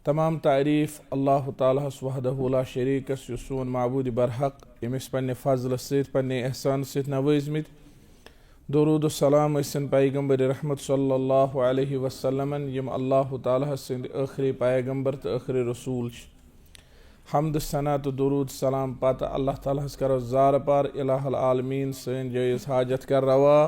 तमाम तारीफ़ अल्लाह ताला वहदहु ला शरीकस यु सोन माबूद बरहक यमिस पन्ने फजल सत पन्ने एहसान सत नवाजमित दुरूद सलाम सन पैगम्बर रहमत सल्लल्लाहु अलैहि वसल्लम यम अल्लाह ताला सिंद आखिरी पैगम्बर तो आखिरी रसूल हमद सना तो दुरूद सलाम पत अल्लाह ताला करो जार पार इलाहल आलमीन सन जायज़ हाजत कर रवा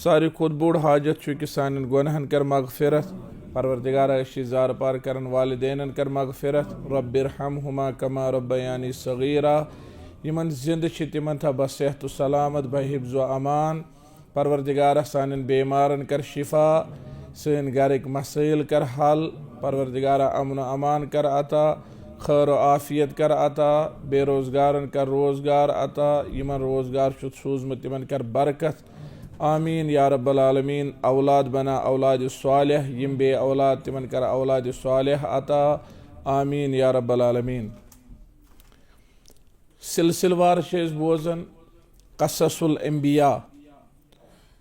सारी खुद बुढ़ हाजत कि सान गुनहन कर मगफिरत परवरदिगारा जार पार करन वालिदैन कर मगफिरत रब्बिरहमहुमा कमा रब्बयानी सगीरा यमन जिंद तिमन था बसेहत सलामत बहिफ्ज़ व अमान परवरदिगारा सानन बेमारन कर शिफा सन घरिक मसाइल कर हल परवरदिगारा अमन अमान कर अता खैर आफियत कर अता बेरोजगारन कर रोजगार अता यमन रोजगार सूजमत तिमन कर बरकत आमीन या रब्बल आलमीन औलाद बना औलाद सालिह यम बे औलाद तिमन कर औलाद सालिह अता आमीन या रब्बल आलमीन। सिलसिलवार बोजन क़ससुल अंबिया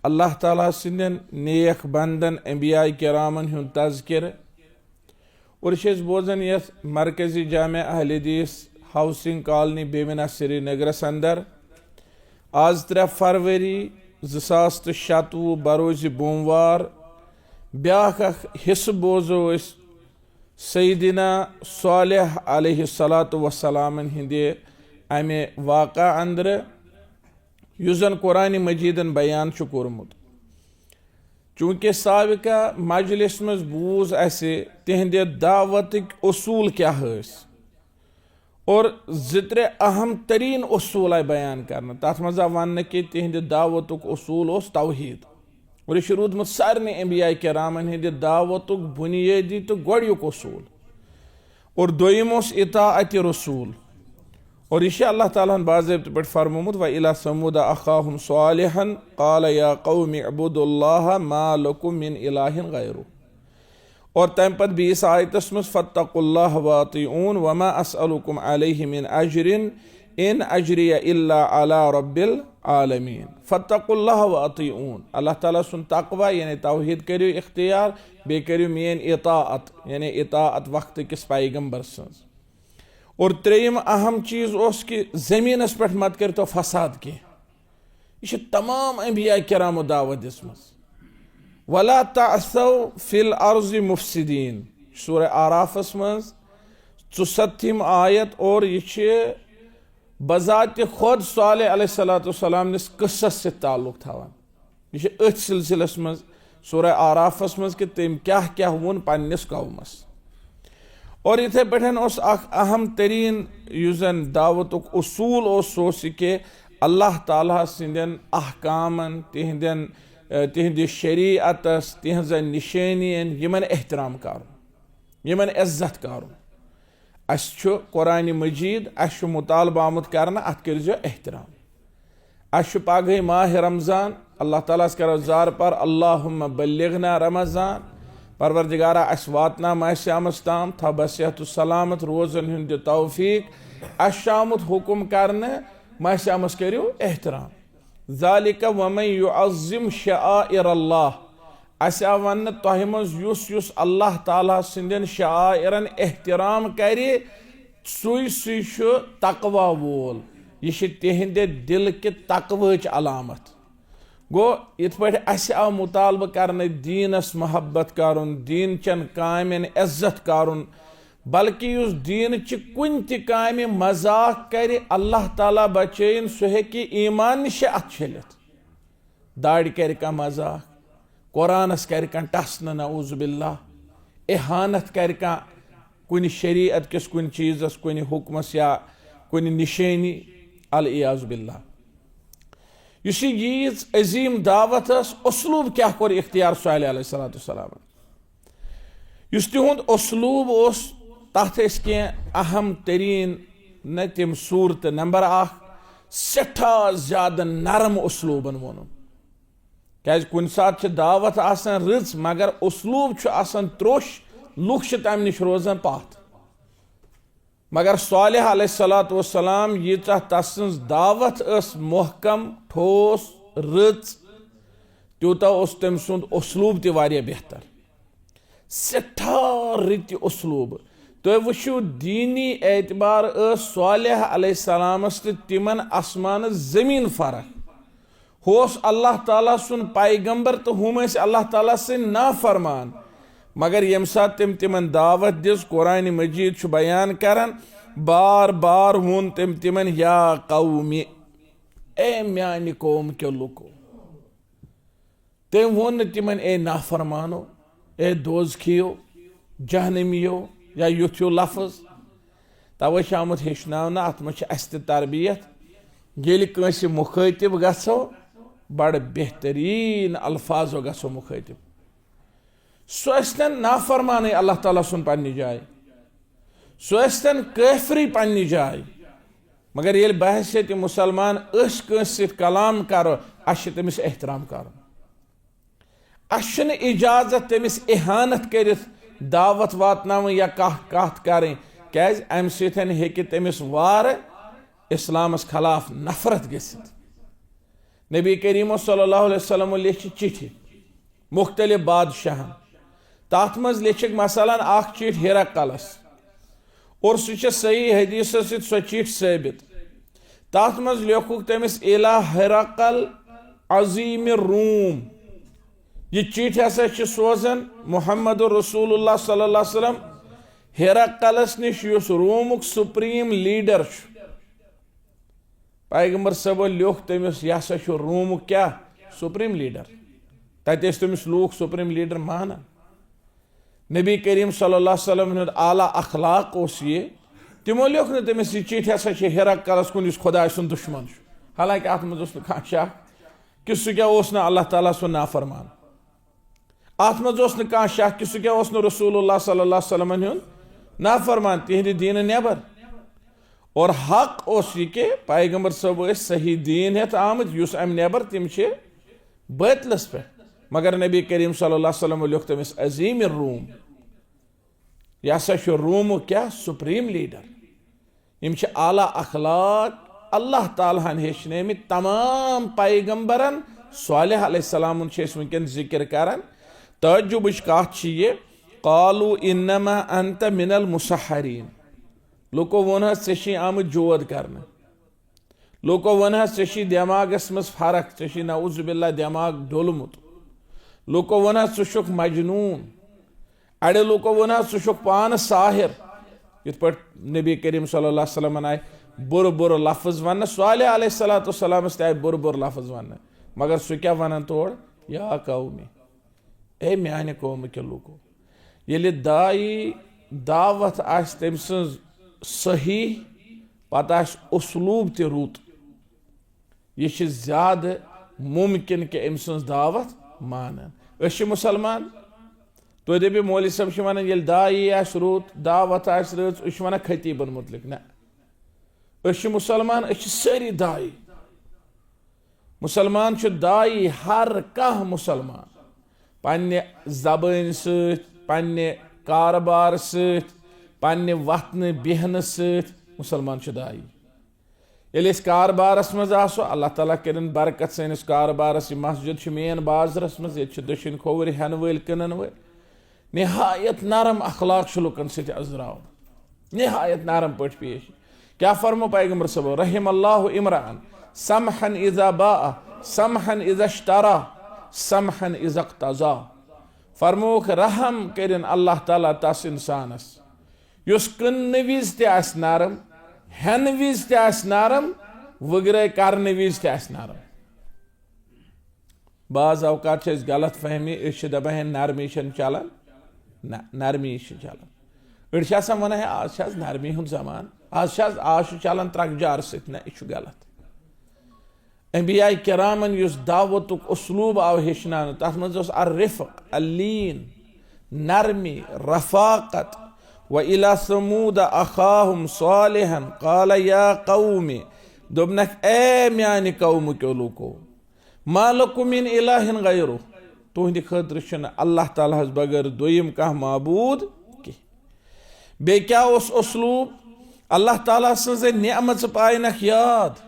अल्लाह ताला सिंदन नेक बंदन अंबिया किरामन हुंद तज़किर और बोजन यथ मरकजी जामे अहल हदीस हाउसिंग कॉलोनी बेमिना श्रीनगरस अंदर आज 3 फरवरी 2019 बरोज बोमवार ब्याख हिस्स बोजो सईदिना सालिह अलैहिस्सलातु वस्सलामन हिंदे अमे वाक़ा अंदर युजन कुरान मजीदन बयान कोरमुत चूँकि साबिका मजलिस मज बूज असे तिहंदे दावतिक उसूल क्या और 2-3 अहम तरीन उसूल आय बयान करना तथ मज वन कि तिहंद दावतुक उसूल तौहीद और यह रूदमुत सारे अंबिया किरामन हिंद दावतुक बुनियादी तो गोड़युक उसूल और दोयम इताअत रसूल और यह अल्लाह ताला बाज़ाब्त पे फरमोमुत व इला समूद अखाहुम सालिहन क़ाल या क़ौम अब्दुल्लाह मा लकुम मिन इलाहिन गैरु और तम पत 20 आयतस मज फत्तकुल्लाह वातिऊन वमा अस्अलुकुम अलैहि मिन अजरिन इन अजरिया इल्ला अला रब्बिल आलमीन फत्तकुल्लाह वातिऊन अल्लाह ताला सुन तक़वा यानी तौहीद करियो इख्तियार बे करियो मेन इताअत यानी इताअत वक्त किस पैगंबर सन्स और 3 अहम चीज उस कि जमीनस पे मत कर तो फसाद की यह तमाम अंबिया किरामो दावत दिसमस वला तअसौ फिल अर्ज़ि मुफ़्सिदीन सूरह आराफस मज 64 आयत और यह बजात खुद सालिह अलैहिस्सलाम निस क़िस्सस से ताल्लुक थावान यह अथ सिलसिलस मज सूरह आराफस मज कि तम क्या क्या वोन पन्निस कौमस और इथे पे अहम तरीन युजन दावतुक उसूल सोस कि अल्लाह ताला सिंदन अहकामन तिहंद शरीअतस तिहंजन निशानियन यमन एहतराम कर यमन इज्जत कर अस कुरान मजीद अस मुतालबा आमुत करना अत करो एहतराम अस पगह माह रमज़ान अल्लाह ताला करो जार पर अल्लाहुम्मा बल्लिगना रमज़ान परवरदिगारा अस वातना माह शामस ताम था बसेहत सलामत रोजन हुंद तौफीक अस आमुत हुकुम करने माह शामस करो एहतराम ज़ालिका वमन युअज़्ज़िम शआइर अल्लाह अस वन तह मज युस अल्लाह ताला सिंदन शआइरन एहतराम करे सुई तकवा वोल यह तिहंदे दिल के तकवच अलामत गो इत पे आव मुतालबा करने दीनस मोहब्बत करुन दीन चन कामन इज्जत करुन बल्कि उस दीन च कुन ति कामि मजाक करे अल्लाह ताला बचैन सह हेकि ईमान निश अत छलित दाढ़ कर कह मजाक कुरानस कर टस नऊज़ बिल्लाह इहानत कर कुन शरीअत किस कुन चीज़स कुन हुक्मस या कुन निशानी अल इयाज़ बिल्लाह युस यीज अजीम दावत उसलूब क्या कोर इख्तियार सालिह अलैहिस्सलाम युस तिहुंद उसलूब ओस तथ कह अहम तरीन न तम सूरत नंबर 1 सठा ज्यादा नरम उसलूबन वोन क्या कुन सात दावत आसान रच मगर उसलूब आसान त्रोश लुक तम नश रोजान पात मगर सालिह अलैहिस्सलाम यीचा तस्संज दावत मोहकम ठोस रच त्यूता तम सुंद उसलूब तह बेहतर सठा रत उसलूब तो वुचु दीनी एतबार सालेह अलैहिस्सलामस तो तिमन आसमान जमीन फर्क होस अल्लाह ताला सुन पैगंबर तो हम अल्लाह ताला से नाफरमान मगर यम सात तिम तिमन दावत दिस कुरान मजीद छु बयान करन बार बार वोन तिम तिमन या कौमी ए म्यानि कौम के लुको तम वोन तिमन ए नाफरमानो ए दोज़खियो जहनमियो या युथ्यो लफ्ज तवे आमुत हेचना अत मे अस तरबियत ये कंस मुखातिब गो बड़ बेहतरीन अल्फाजो गो मुखातिब सह नाफरमान अल्लाह ताला सुन पन्नी जाय सह काफरी पन्नी जाय मगर ये बहसियत मुसलमान कंस कलाम करो अस तमिस एहतराम कर इजाजत तमिस इहानत कर दावत वातन या कत करें क्या अम सह तमिस वार इस्लामस खिलाफ नफरत गसित नबी करीम सल्लल्लाहु अलैहि वसल्लम लिख चिट्ठी मुख्तलिफ बादशाहन तथ मज लिख मसलन अख चिठ हिरकलस और सह सही हदीस सह चिठ साबित तथ मज लिखुक तमिस इला हिरकल अजीम रूम ये चिठ हसा सोजन मुहम्मद रसूलुल्लाह सल्लल्लाहु अलैहि वसल्लम हिरकलस निश रूमुक सुप्रीम लीडर पैगंबर सब लिख तमिस यह हसा रूमुक क्या सुप्रीम लीडर तत तमिस लूख सुप्रीम लीडर माना नबी करीम सल्लल्लाहु अलैहि वसल्लम हुंद आला अखलाक ये तिमो लिख न तमिस यह चिठ हसा हिरकलस कुन खुदा सुन दुश्मन हालांकि अत मज कह शक कि सह क्या अल्लाह ताला सुन नाफरमान अत मज कह शक कि सह क्या रसूलुल्लाह सल्लल्लाहु अलैहि वसल्लम हुंद नाफरमान तिहंद दीन नेबर और हक यह कि पैगंबर सब सही दीन हेत आमत युस अम नेबर तिम बातिलस पे मगर नबी करीम सल्लल्लाहु अलैहि वसल्लम लिख तमिस अजीम रूम यह हसा रूम क्या सुप्रीम लीडर यम आला अखलाक अल्लाह ताला हेचन तमाम पैगंबरन सालेह अलैहिस्सलाम वुनकन जिक्र करान तजुबच कथ ये कालू इन्नमा अंत मिनल मुसहरीन लुको वन चे आम जोद कर लुको वन चे दिमागस मज फर्क चे नऊजुबिल्ला दिमाग डोलमुत लुको वन षुक मजनून अड़े लुको वन षुक पान साहिर इत पे नबी करीम सल्लल्लाहु अलैहि वसल्लम आय बुर बुर लफ्ज वन सालेह अलैहिस्सलाम आय बुर बुर लफ्ज वन मगर सह क्या वन तोड़ या कौमी ए म्यान कौम के लुको ये दाई दावत आस तम सही पत उसलूब ते रुत यह ज्यादा मुमकिन कि अम सज दावत मानन मुसलमान तो दपि मौलवी सब वन ये दाई आस रुत दावत आस रच वन खतीबन मुतलिक ना मुसलमान सारी दाई मुसलमान दाई हर कह मुसलमान पन्ने जबान सन्ने कारबार सन्ने वतन बेहन मुसलमान दाई ये कारबारस मज आसो अल्लाह ताला करें बरकत सैनिस कारबारस मस्जिद मेन बाजरस मज ये दक्षिण खोवर हेन वल कनन वल निहायत नरम अखलाक लुकन सजराव निहायत नरम पे पेश क्या फरमो पैगंबर सब रहिम अल्लाह इमरान समहन इज़ा बा समहन इज़ा इश्तरा समहन इज़ा इक़्तज़ा फरमोक रहम करें अल्लाह ताला तस इंसानस युस कन्न विज त नरम हेन विज त नरम वगैरह करने विज त नरम बाज अवकात गलत फहमी दपान नरमी चलान नरमी चलान अड़ वन आज नरमी हुंद जमान आज चलान त्रकजार सत ना यह गलत अंबिया किरामन युस दावतुक उसलूब आव हेचनान तथ मज अर्रिफ़्क़ अल्लीन नरमी रफ़ाक़त व इला समूद अखाहुम सालिहन क़ाल या क़ौमी दोबनक ए म्यानि कौम के लूको मा लकुम मिन इलाहिन गैरु तुहंद खतर अल्लाह ताला बगैर दोयम कह माबूद कि बे क्या उसलूब अल्लाह ताला सज नेमत पायनक याद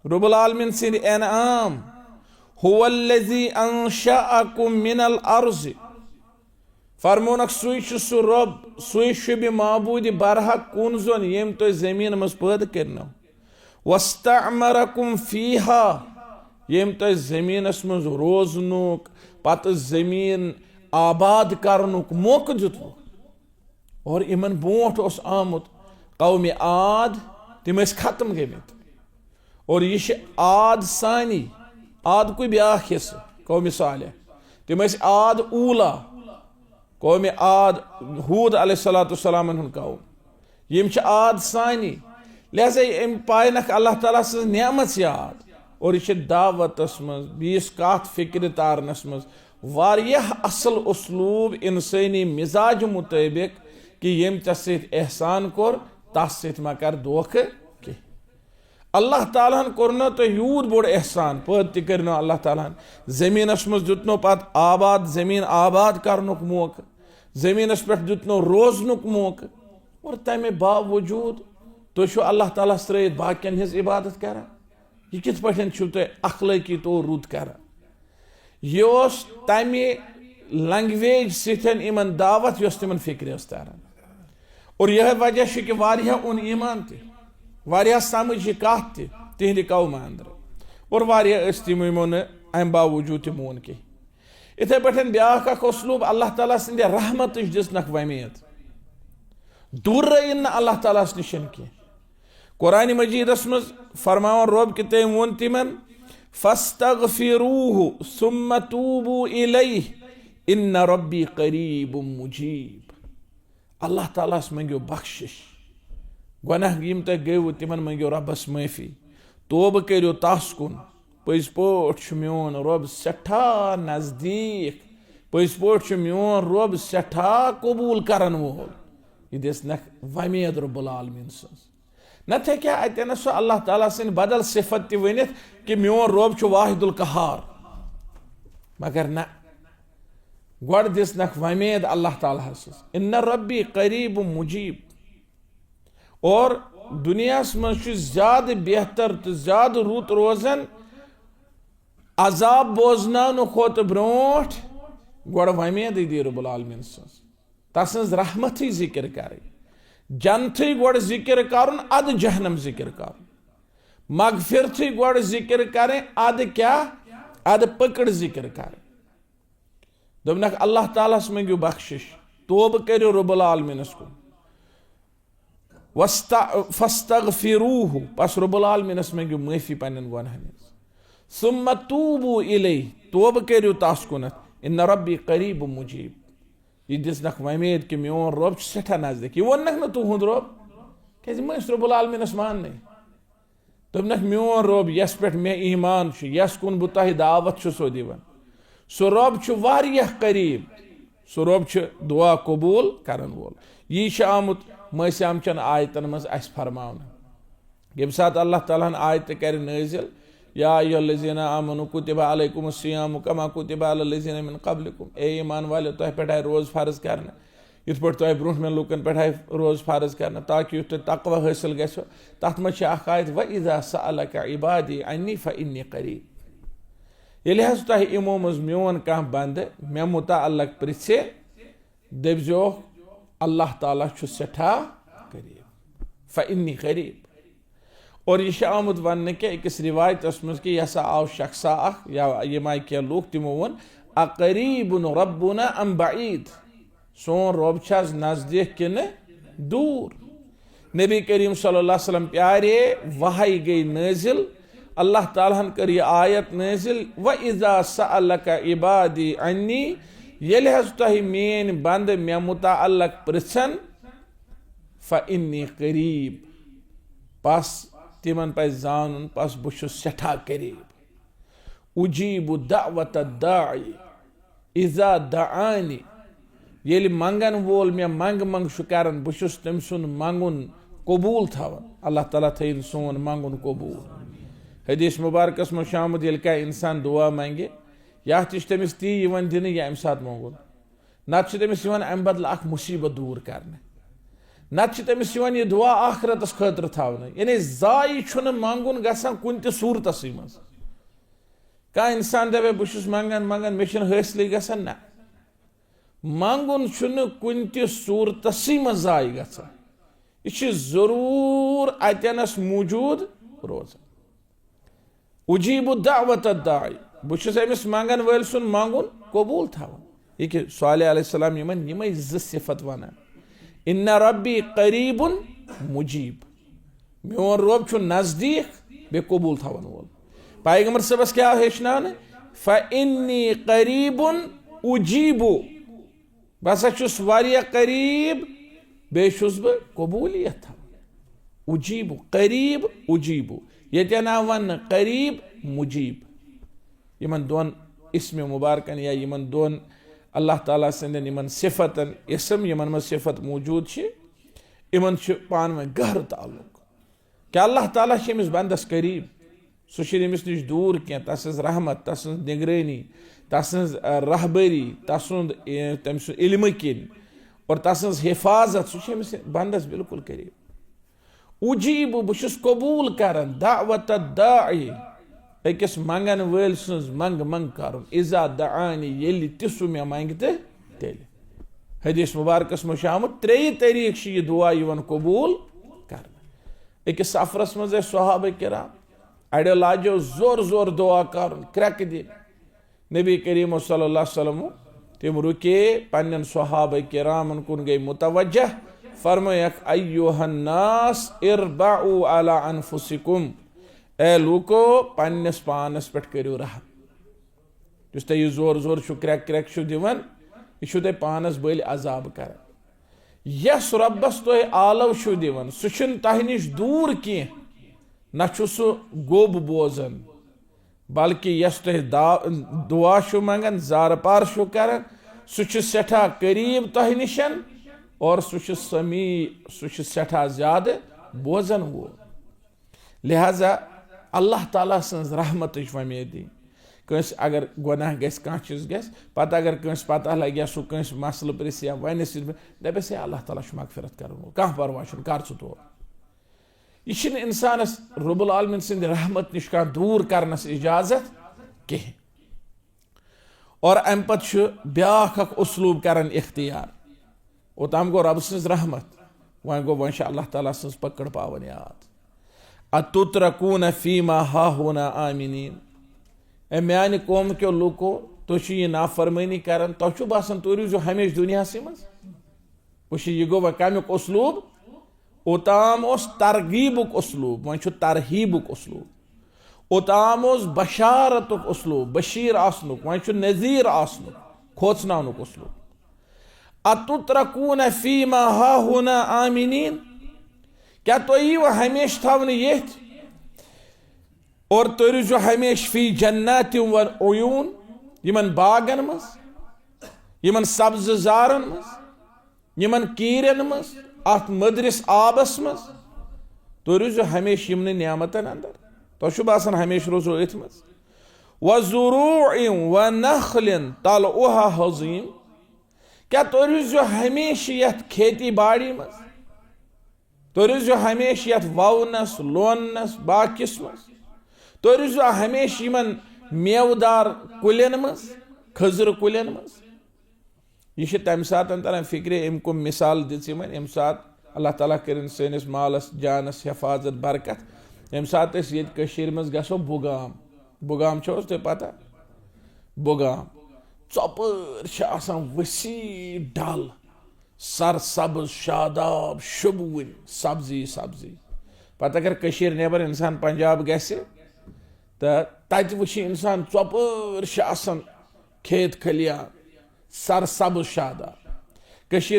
रब्बुल आलमीन सिंद इनाम हुवल्लज़ी अंशअकुम मिनल अर्ज़ फरमोनक सु रब सुई शुब माबूद बरहक कुन जोन यम तो जमीन मज पैद करनो वस्तअमरकुम फीहा यम तो जमीनस मज रोजनुक पत जमीन आबाद करनुक मौक दितु और इमन बोट उस आमुत कौम आद तिम खत्म गमित और यह आद सानी आद कोई ब्या हिस्स कौम सालिह तिम आद ऊला कौम आद हूद अलैहिस्सलाम हुन कौम यम आद सानी लिहाजा अम पायनक अल्लाह ताला सज नेमत याद और यह दावतस मज बीस कत फिक्र तारनस मज वारियाह असल उसलूब इंसानी मिजाज मुताबिक कि यम चे एहसान कोर तस मा कर धोख कह अल्लाह ताला कोर तो यूत बोड़ एहसान पैद त कर अल्लाह ताला जमीनस मज दुतनो पत आबाद जमीन आबाद करनुक मौक जमीनस पे दुतनो रोजनुक मौक और तमे बावजूद तो अल्लाह ताला त्रित बाकियन हिज इबादत कर यह कित पे तुम अखलाकी तौर रुद कर यह तमे लैंग्वेज सिमन दावत यस तिमन फिक्र तारान और यह वजह कि वारियाह उन ईमान त समझ यह कत तिहंद कौम अंदर और वारियाह तिमो न अम बावजूद तम मोन कह इथे पे ब्याख उसलूब अल्लाह ताला सिंद रहमत दिसनक वमेद दूर रही न अल्लाह ताला निशन कह कुरान मजीदस मज फरमावन रब कि तम वोन तिमन फस्तगफिरूहु सुम्मा तूबू इलैह इन्न रब्बी करीबुम मुजीब अल्लाह ताला मंगो बख्शिश गुनाह यम तुम गो तिमन मंगो रबस माफी तोब करो तस कुन पज पे मोन रब सठा नजदीक पज पे मोन रब सठा कबूल करन वोल यह दिसनक वमेद रब्बुल आलमीन सज नत क्या अतन सो अल्लाह ताला सिंद बदल सिफत ति वनित कि मोन रब वाहिदुल कहार मगर न गड दिसनक वमेद अल्लाह ताला सज इन्न रब्बी करीब मुजीब और दुनिया मज ज्यादा बेहतर तो ज्यादा रुत रोजन अजाब बोजन खोत ब्रोट गड वमेद दी रब्बुल आलमीन सज तसज रहमत जिक्र कर जन्नत गड जिक्र कर अद जहनम जिक्र कर मगफिरत गड जिक्र करें अद क्या अद पकड़ जिक्र कर दोनक अल्लाह ताला मंगो बख्शिश तोब करो रब्बुल आलमीनस कुन फस्तगफिरूहु बस रब्बुल आलमीनस मंगो माफी पन्न गुनाहन सुम्मा तूबू इलैह तोब करो तस कुन इन्न रब्बी करीब मुजीब यह दिसनक वमेद कि मोन रब सठा नजदीक यह वनक न तुहद रब क्या मस रब्बुल आलमीनस मान दोनक मोन रब यस पे मे ईमान यस कुन बह तह दावत सो दिवन सो रब वारियाह करीब सो रब दुआ कबूल करन वोल यह आमुत मसामचन आयतन मज अस फरमावन यम सात अल्लाह ताला आयत कर नाजिल या अय्युहल्लज़ीना आमनू कुतिबा अलैकुमुस सियामु कमा कुतिबा अलल्लज़ीना मिन क़ब्लिकुम ए ईमान वाले तह पे रोज फर्ज कर इत पे तह ब्रोह में लुकन पे रोज फर्ज कर ताकि युथ तकवा हासिल गो तथ मज आयत व इज़ा सअलक इबादी अन्नी फ़इन्नी क़रीब ये तह इमो मज मोन कह बंद मे मुतअल्लिक़ पृछे दपजो अल्लाह ताला सठा करीब फ़इन्नी क़रीब और यह आमुत वन क्या अकिस रिवायत मज कि यह आव शख्सा या यम आय क्या लूख तमो वोन अक़रीबुन रब्बुना अम बईद सोन रब नजदीक कि दूर नबी करीम सल्लल्लाहु अलैहि वसल्लम प्यारे वही गई नाजिल अल्लाह ताला कर यह आयत नाजिल व इज़ा सअलक इबादी अन्नी ये तह मेन बंद मे मुतअल्लिक़ पृछन फ़इन्नी क़रीब बस तिमन पे जान बस बह सठा करीब उजीबु दावत दाई इज़ा दआनी ये मंगन वोल मे मंग मंग कर बह तम सुन मंगुन कबूल थवन अल्लाह ताला थन सोन मंगुन कबूल हदीस मुबारकस मज शामुद ये क्या इंसान दुआ मंगे या तमिस ती दिन या अम सात मंगुन नत तमिस अम बदल अख मुसीबत दूर करने नत तमिस यह दुआ आखरतस खतर थवन यानी जाय मंगुन गसान कुन त सूरतस मज कह इंसान दपे बह मंगन मंगन मे हासिल गसान ना मंगुन कुन ति सूरतसी मज जाय गछान यह जरूर अतनस मौजूद रोजान। उजीबु दावत दाई बहुत अमिस मंगन वल सुन मंगुन कबूल थवन। ये सालेह अलैहिस्सलाम यमन सिफत वन इन्ना रब्बी करीबुन मुजीब मोन रब छु नजदीक बे कबूल थवन वोल। पैगंबर सबस क्या हेचनान फ़इन्नी करीबुन उजीबु बस छुस वारिया करीब बे छुस ब कबूलियत थवन। उजीबु करीब उजीबु ये ना वन करीब मुजीब यमन दोन इसम मुबारकन या यमन दोन अल्लाह ताला सन्दन यमन सिफतन इसम यमन में सिफत मौजूद यमन पान में गहर ताल्लुक क्या अल्लाह ताला अमिस बंदस करीब सह अमिस नश दूर क्या तस रहमत तस निगरानी तस रहबरी तम इल्म किन और तस हिफाजत सह अमिस बंदस बिल्कुल करीब। उजीब बहुत कबूल कर दावत दाई अकिस मंगन वल सज मंग मंग कर इजा दानी ये तिसु मे मंग तेल। हदीस मुबारकस में आमुत 3 तरीक यह दुआ कबूल कर। अकिस सफरस मज सहाबा किराम अड़ो लाजो जोर जोर दुआ कर क्रक दिन नबी करीम सल्लल्लाहु अलैहि वसल्लम तम रुके पन्न सहाबा किरामन कुन गई मुतवज्जह फरमायक अय्युहन्नास इरबाउ अला अनफुसिकुम ए लूको पन्नस पानस पे करो रहम जुस तुम जोर जोर क्रैक क्रैक दिवन यह तुम पानस बल अजाब कर। यस रब्बस तुम आलव दिवन सह तह नश दूर कह न सह गोब बोजन बल्कि यस तुम दुआ मंगन जार पार कर सह सठा करीब तह निशन और सह समी सह सठा ज्यादा बोजन वो। लिहाजा अल्लाह ताला सन्स रहमत वमेदी कंस अगर गुनाह गस कह चीज गस पता अगर कंस पता लगे सह कंस मसल प्रिस या वन दपस अल्लाह ताला मगफिरत कर कह परवाह कर तो यह इंसानस रब्बुल आलमीन सिंद रहमत नश दूर करनस इजाजत कह। और अम पे ब्याख उसलूब कर इख्तियार ओतम गो रब सन्स रहमत वन गो वन अल्लाह ताला सन्स पकड़ पावन याद अतुत्रकून फीमा हाहुना आमिनीन ए म्यान कौम के लूको तो यह नाफरमानी कर तुम बासान तुम रूजो हमेश दुनिया मज वह यह गो कमुक उसलूब ओताम तरगीबुक उसलूब वन तरहीबुक उसलूब ओताम बशारतुक उसलूब बशीर आसनुक वन नज़ीर आसनुक खोचनानुक उसलूब। अतुत्रकून फीमा हाहुना आमिनीन क्या तो यह हमेश थवन ये और तुम रूजो हमेश फी जन्नात व उयून यमन बागन मज यमन सब्ज जारन मज यमन कीरन मज अत मदरिस आबस मज तुम रूजो हमेश यमन नियामतन अंदर तुम बासान हमेश रोजो अथ मज व ज़ुरूइन व नखलिन तलउहा हज़ीम क्या तुम रूजो हमेश यथ खेती बाड़ी मज तुम रूजो हमेश यथ ववनस लोनस बाकिस मज तुम रूजो हमेश यमन मेवदार कुलन मज खजर कुलन मज। यह तम सात तरह फिक्रे अमको मिसाल दिम अम सात अल्लाह ताला कर सैनिस मालस जानस हिफाजत बरकत यम सात ये मज गो बुगाम बुगाम छो तुम पता बुगाम चपर वसी डल सर सब्ज शादाब शुबुन सब्जी सब्जी पता अगर नेबर इंसान पंजाब गस तत वुच इंसान चपर खेत खलियान सर सब्ज शादाब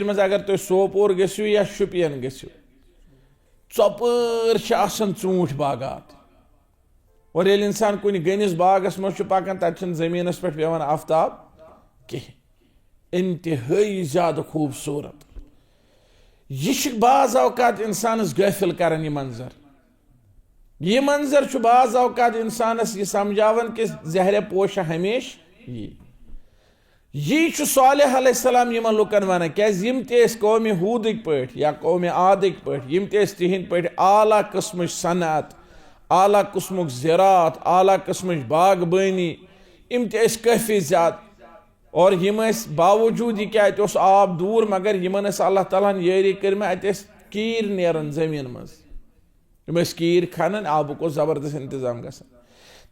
मज अगर तुम सोपोर गो या शुपियन गो चपर ूंठ बागात और ये इंसान कुन गनिस बागस मज पकान तत जमीनस पे पेवान आफ्ताब कह इंतहाई ज्यादा खूबसूरत यह बाज औकात इंसानस गफिल कर यह मंजर बाज औकात इंसानस यह समझावन कि जहर पोश हमेश यह सालेह अलैहिस्सलाम यमन लुकन वन क्या कौम हूदिक पे या कौम आदिक पे तिहंद पे आला किस्म सनअत आला किस्मुक ज़रात आला किस्म बागबानी काफ़ी ज्यादा और यम बावजूद यह क्या आब दूर मगर यमन अल्लाह ताला यारी कर कीर नेरन जमीन मज कीर खनन आबुक जबरदस्त इंतजाम ग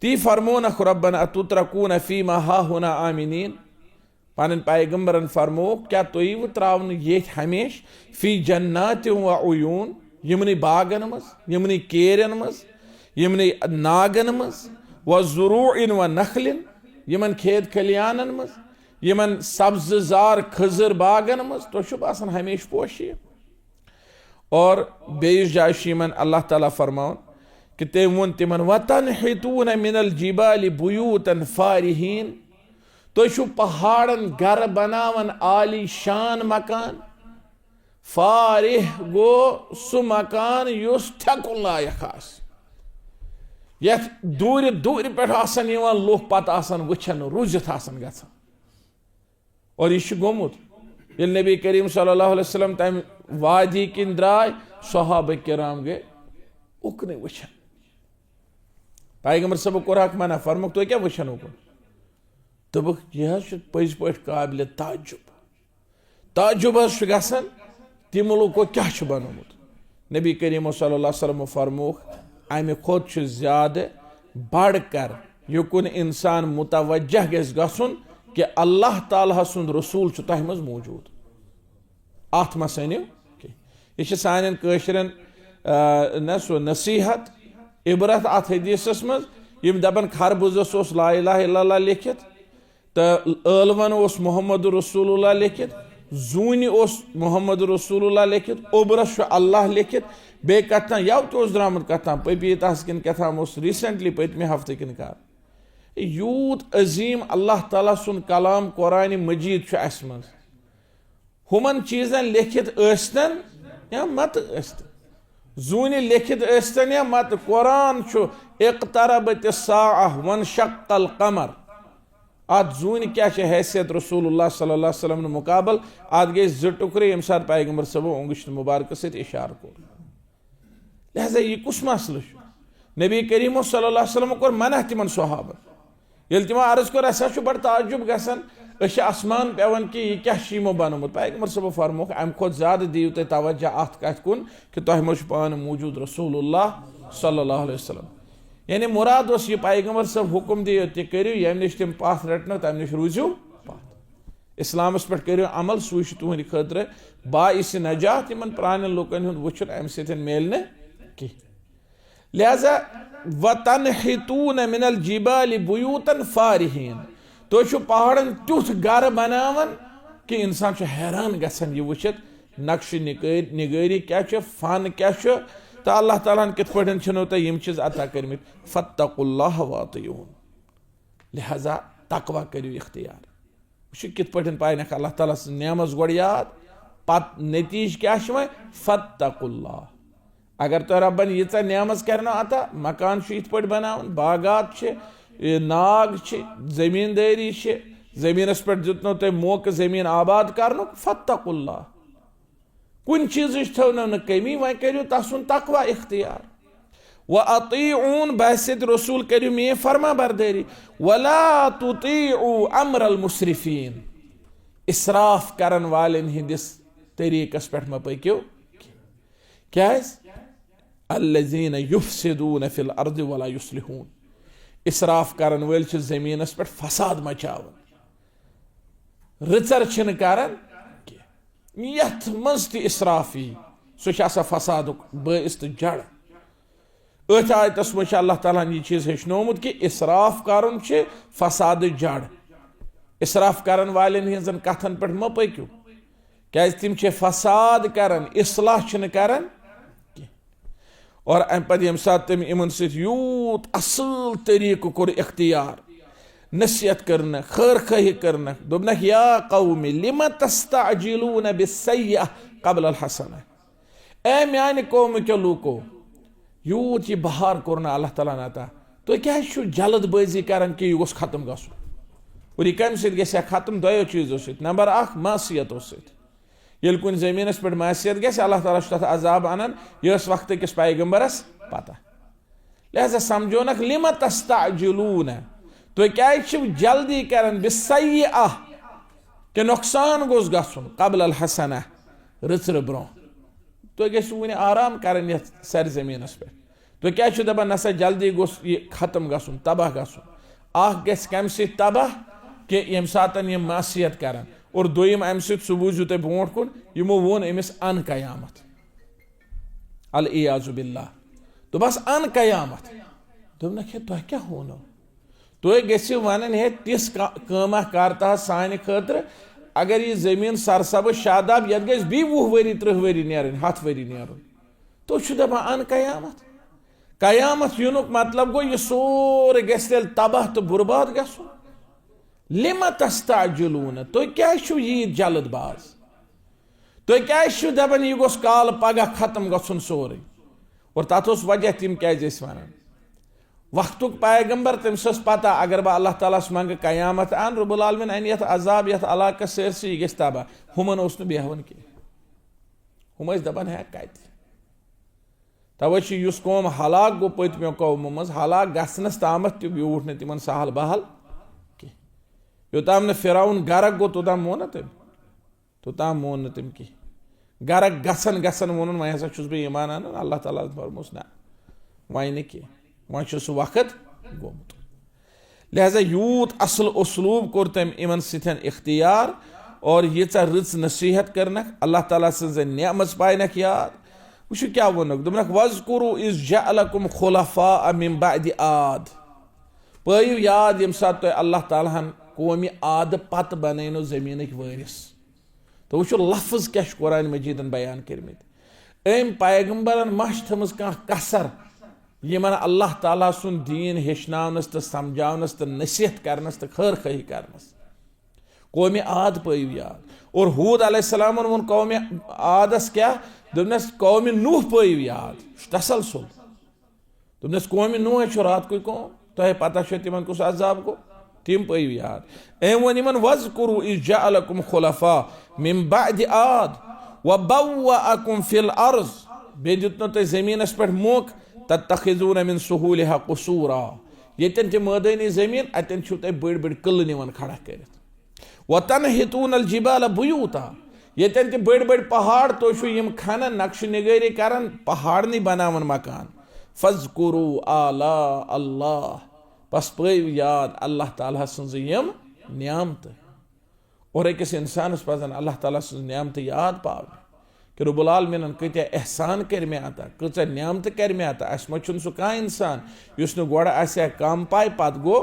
ती फरमोनख रब्बना अतुत्रकून फीमा हाहुना आमिनीन पन पैगम्बरन फरमो क्या तुव त्रावन ये हमेश फी जन्नात व उयून यमन बागन मज यमन केरन मज यमन नागन मज व ज़ुरूइन व नखलिन यमन खेत खलियानन मज यमन सब्ज़ार खजर बागन मज तो आसान हमेश पोशी और बेस जायन अल्लाह ताला फरमान कि तम वो तिमन वतन हितून मिनल जिबाल बुयूतन फारिहीन तो पहाड़न घर बनावन आली शान मकान फारिह गो सु मकान युस ठकुन लायक ये दूर दूर पे लुह पत वुचन रुजित गसान और यह गोमुत ये नबी करीम सल्लल्लाहु अलैहि वसल्लम तम वादी किन द्राय सहाबा किराम गए उकन वुचन पैगम्बर सब कोरहक मना फरमुक तो क्या वुचन उकन दोप यह पज पे काबिल ताजुब ताजुब गसान तिम लुको क्या बनोमुत नबी करीम सल्लल्लाहु अलैहि वसल्लम फरमुक अमे खुद ज्यादा बढ़कर युकुन इंसान मुतवज्जह गसन कि अल्लाह ताला सुंद रसूल तह मज मौजूद अत मा सनो यह सान कशरन न सो नसीहत इबरत अत हदीस मज यम दपन खरबुजस ला इलाहा इल्लल्लाह लिखित तो ळवन मोहम्मद रसूलुल्लाह लिखित जून मोहम्मद रसूलुल्लाह लिखित ओबरस अल्लाह लिखित बे कथा यव तो द्रामुत कथा पपीतस किन कथा रिसेंटली पतमे हफ्ते किन कर यूत अजीम अल्लाह ताला सुन कलाम कुरान मजीद मज हुमन चीजन लिखित अस्तन या मत अस्तन जून लिखित अस्तन या मत कुरान इक़्तरबत अस्साअह वनशक्कल क़मर अत जून क्या हैसियत रसूलुल्लाह सल्लल्लाहु अलैहि वसल्लम मुकाबल अत गई जो टुकरे यम सात पैगम्बर सबो उंगुश्त मुबारक सत इशार को लिहाजा यह कुछ मसल नबी करीम सल्लल्लाहु अलैहि वसल्लम कोर मना तिमन सहाबा ये तिमो अर्ज कोर अस बड़ ताजुब गसान आसमान पेवन कि यह क्या यमो बनोमुत पैगम्बर सब फरमुख अम खुद ज्यादा दियो तुम तवज्जो अत कथ कुन कि तुह मो पान मौजूद रसूलुल्लाह सल्लल्लाहु अलैहि वसल्लम यानी मुराद यह पैगम्बर सब हुक्म दियो तह करो यम निश तुम पथ रटनो तम निश रूजो पथ इस्लामस पे करो अमल सू तुहद खतर बाइस नजात इन पुरान लुकन वुचन अम सत मेल कि लिहाजा वतन हितून मिनल जिबाल बुयूतन फारिहीन तो पहाड़न तुथ घर बनावन कि इंसान हैरान गसान यह वुचित नक्श निगारी क्या फन क्या तो अल्लाह ताला कित पे तुम यम चीज अता कर्मित फत्तकुल्लाह वातिऊन लिहाजा तकवा करो इख्तियार वह कित पे पान अल्लाह ताला नेमज गो याद पत नतीज क्या फत्तकुल्लाह अगर तो रब्बन यीचा नेमज करना अता मकान इत पे बनावन बागात नाग जमींदारी जमीनस पे दितनो तुम मौके जमीन आबाद करन फत्तकुल्लाह कुन चीज थवनो न कमी वह करो तसन तकवा इख्तियार व अतीऊन बहसियत रसूल करो मे फरमा बरदारी वला तुतीऊ अम्रल मुसरिफीन इसराफ करन वालन हिंदिस तरीकस पे म पक्यो क्या अल्लज़ीन युफ्सिदून फिल अर्द वला युस्लिहून इसराफ करन वल जमीनस पे फसाद मचावन रिचर छिन करन यथ मज त इसराफी सह फसाद बाइस तो जड़ अथ आयतस मज अल्लाह ताला यह चीज हेचनोमुत कि इसराफ करन फसाद जड़ इसराफ करन वालन हजन कथन पे म पक्यू क्या तिम फसाद करन इस्लाह करन और अम पे यम सात तम इन यूत असल तरीक कोर इख्तियार नसीहत करना खैर खही करना दोपनक या कौमी लिमा तस्तअजिलून बिस्सय्यअह क़ब्ल अल हसना ए म्यान कौम के लूको यूत यह बहार कोरना अल्लाह ताला नाता तो क्या जल्दबाजी करान कि यह खत्म गो और यह कम सत खत्म दो चीजों सत नंबर अख मासियतों सत ये कुन जमीनस पे मासियत ग अल्लाह ताला तथ अजाब अनान यह वक्त किस पैगम्बरस पता लिहाजा समझोनक लिमा तस्तअजिलून तो क्या जल्दी करान बिस्सय्यअह कि नुकसान गोस गसुन कबल अल हसना रचर ब्रोह तुम गो वन आराम कर सर जमीन पे तुम क्या दपान नसा जल्दी गोस यह खत्म गसुन तबाह गसुन गस कम तबाह कि यम सात यम मासियत कर और दोम अम सह बूझू तुम ब्रो कुन यमो वोन अमिस अन कयामत अल इयाज़ु बिल्लाह दोपस अन कयामत दोपनक तुह क्या वनो तुह गो वन है तिस कमा करता सान खतर अगर यह जमीन सरसब शादाब ये गस बी 20 वरी 30 वरी नेरन 7 वरी नेरन तो दपान अन कयामत कयामत युनुक मतलब गो यह सोरे गस तबाह तो बुर्बाद गसुन लिमा तस्ताजिलून तुह क्या यीद जल्दबाज तुह क्या दपान यह गोस काल पगह खत्म गसुन सोरे और तथ वजह तम क्या वन वक्तुक पैगम्बर तमिस पता अगर बह अल्लाह ताला मंग कयामत अन रब्बुल आलमीन अन यथ अजाब यथ इलाक सरसी यह गस तबाह हुमन बेहवन कह हम दपान है कत तवे कौम हलाक गो पत्मो कौमों मज हलाक गसनस तामत तह ब्यूठ न तिमन सहल बहल कह योताम न फिरौन गरक गो तोताम मोन तम तोताम मोन तम कह गरक गसन गसन वोन वह हसा बह ईमान अन अल्लाह ताला फरमोस ना वह कह वह सह वक्त गोमुत लिहाजा यूत असल उसलूब कोर तम इन सतन इख्तियार और यीच रच नसीहत करनक अल्लाह ताला सज नेमत पायनक याद वो क्या वोनक दोपनक वज़कुरु इज़ जअलकुम खुलफा मिन बअदि आद पयु याद यम सात तुह अल्लाह तालाहन कौमी आद पत बनैनो जमीन वारिस तो वो लफ्ज क्या कुरान मजीदन बयान कर्मित अम पैगम्बरन मश थमज कह कसर यमन अल्लाह ताला सुन दीन हेचनस तो समझावनस तो नसीहत करनस तो खैर खही करनस कौम आद पयु याद और हूद अलैहिस्सलाम वोन कौम आदस क्या दोपनस कौम नूह पयु याद तसलसल दोपनस कौम नूह रात कोई कौम तुह पता तिमन कुछ अजाब गो तिम पयु याद अम वन इन वज़कुरु इज़ जअलकुम खुलफा मिन बअदि आद व बव्वअकुम फिल अर्ज़ बे दितनो तुह जमीनस पे मौक तत्तखिज़ून मिन सुहूलिहा क़ुसूरा यतन ति मैदानी जमीन अतन छु तुह बड़ बड़ किल निवन खड़ा कर व तनहितून अल जिबाल बुयूता यतन ति बड़ बड़ पहाड़ तो छु यम खनन नक्श निगरी करन पहाड़ नि बनावन मकान फज़कुरु आला अल्लाह बस पयु याद अल्लाह ताला सन्ज यम नियामत और अकिस इंसानस पजन अल्लाह ताला सन्ज नियामत याद पावन कि रब्बुल आलमीन कत्या एहसान कर मे अता कचा नियामत कर मे अता अस मछुन सु का इंसान युस न गोड़ आसे कम पाए पत गो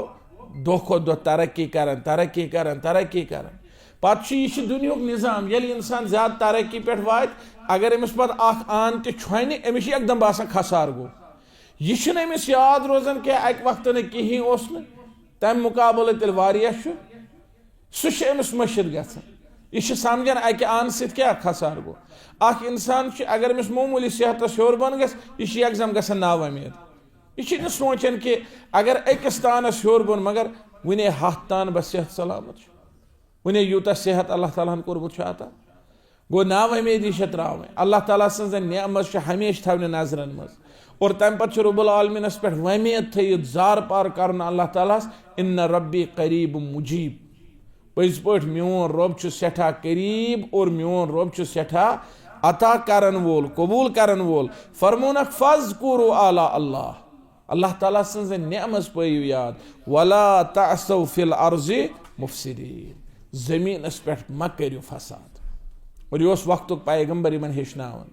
दो खो दो तरक्की करन तरक्की करन तरक्की करन पत यह दुनियुक निजाम ये इंसान ज्यादा तरक्की पे वात अगर अमिस पत आन तन अमिस एकदम बासान खसार गो यह अमिस याद रोजान क्या अक वक्त न कहें तम मुकाबले तेल वारिया सह अमिस मशिद गसान यह समझान अक आन सत क्या खसार गो अख इंसान अगर अमिस मामूली सेहत होर बन गह एकदम गसान नाउमीद यह सोचान कि अगर अकिस तानस होर बन मगर वने हथ तान बस सेहत सलामत वने यूता सेहत अल्लाह ताला कोरमुत अता गो नाउमीदी त्राव अल्लाह ताला सज नेमत हमेशा थवने नजरन मज और तम पे रब्बुल आलमीनस पे वमीद थत जार पार कर अल्लाह तालास इन्न रब्बी करीब मुजीब पज पे मोन रब सठा करीब और मोन रब सठा अता करन वोल कबूल करन वोल फरमोनक फज़कुरु आला अल्लाह अल्लाह ताला सज नेमत पयु याद वला तअसौ फिल अर्ज़ि मुफसिदीन जमीनस पे मा करियो फसाद और यह वक्त पैगम्बर इन हेचनावन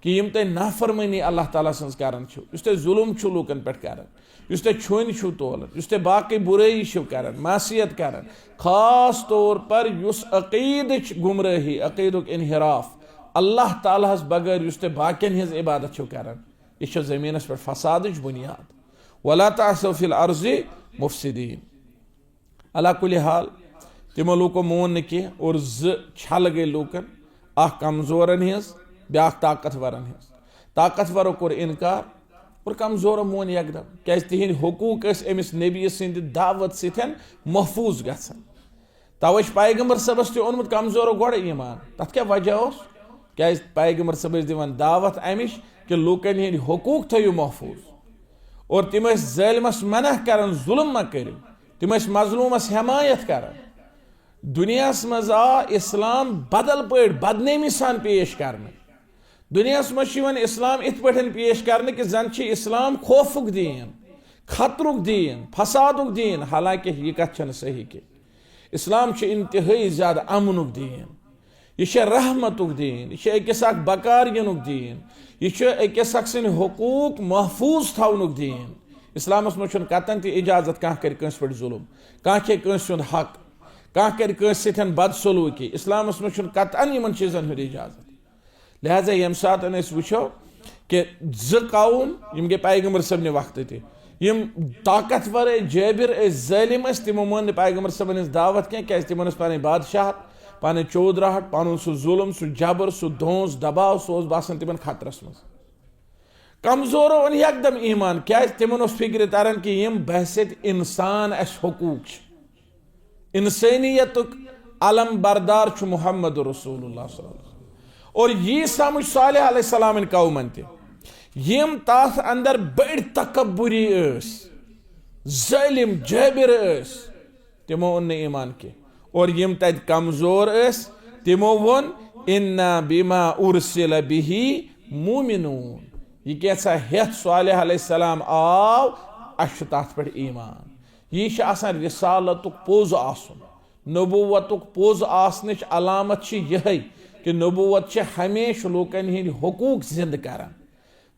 कि यम तुम नाफरमानी अल्लाह ताला सज करान तुम जुलुम लूकन पे करान तुम छोन तोलान तुम बाकी बुराई करान मासियत करान खास तौर पर अकीद गुमराही अकीदुक इनहिराफ अल्लाह ताला बगैर तुम बाकियन हज इबादत करान यह जमीनस पे फसाद बुनियाद वला तअसौ फिल अर्ज़ि मुफसिदीन अला कुल्ली हाल तिमो लूको मोन न कह और छल गई लूकन अख कमजोरन हज ब्या ताकतवरन हज ताकतवरों कोर इनकार और कमजोर मोन एकदम क्या तिहद हकूक अमिस नबी सद दावत सतन महफूज गसान तवे पैगम्बर सबस तोनमुत कमजोर गोड़ ईमान तथ क्या वजह क्या पैगम्बर सब दिवान दावत अमिश कि लूकन हंद हकूक थो महफूज और तिम जालिमस मना कर जुल्म मा करो तिम मजलूमस हमायत कर दुनिया मज आ इस्लाम बदल पे बदनेमी सान पेश करने दुनिया मज इस्लाम इत पे पेश करने कि जन इस्लाम खौफुक दीन खतरुक दीन फसादुक दीन हालांकि यह कथ सही कि इस्लाम इंतहाई ज्यादा अमनुक दीन यह रहमतुक दीन यह अकिस बकार यनुक दीन यह अकिस सिंद हकूक महफूज थवनुक दीन इस्लाम मज कतन ती इजाजत कह कर पे जुल्म कह खे कंद हक कह कर सतन बदसलूकी इस्लाम मज कतन इन चीजन हूँ इजाजत लिहाजा यम सात वो कि ज़ौम गए पैगम्बर सबन वक्त तम ताकतवर जबिर ज़ालिम तमो मन पैगम्बर सबन दावत क्या तमन पन बादशाहत पन चौधराहट पन सह जुल्म सह जबर सह धोस दबाव सह बासान तमन खतरस मज कमजोरो अन एकदम ईमान क्या तमन फिक्र तरन कि यम बहसियत इंसान अस हकूक इंसानियत अलम बरदार मोहम्मद रसूलुल्लाह और यह समझ सालेह अलैहिस्सलाम कौमन यम तथ अंदर बड़ तकब्बुरी ज़ालिम जबिर तमो ओन ईमान के और यम तत कमजोर तमो वोन इन्ना बिमा उरसिल बिही मुमिनून यह कैसा हेथ सालेह अलैहिस्सलाम आव अश तथ पे ईमान यह रिसालतुक पोज आसन नबूवतुक पोज आसनच अलामत यह कि नबूवत हमेशा लूकन हिंद हकूक जिंद करान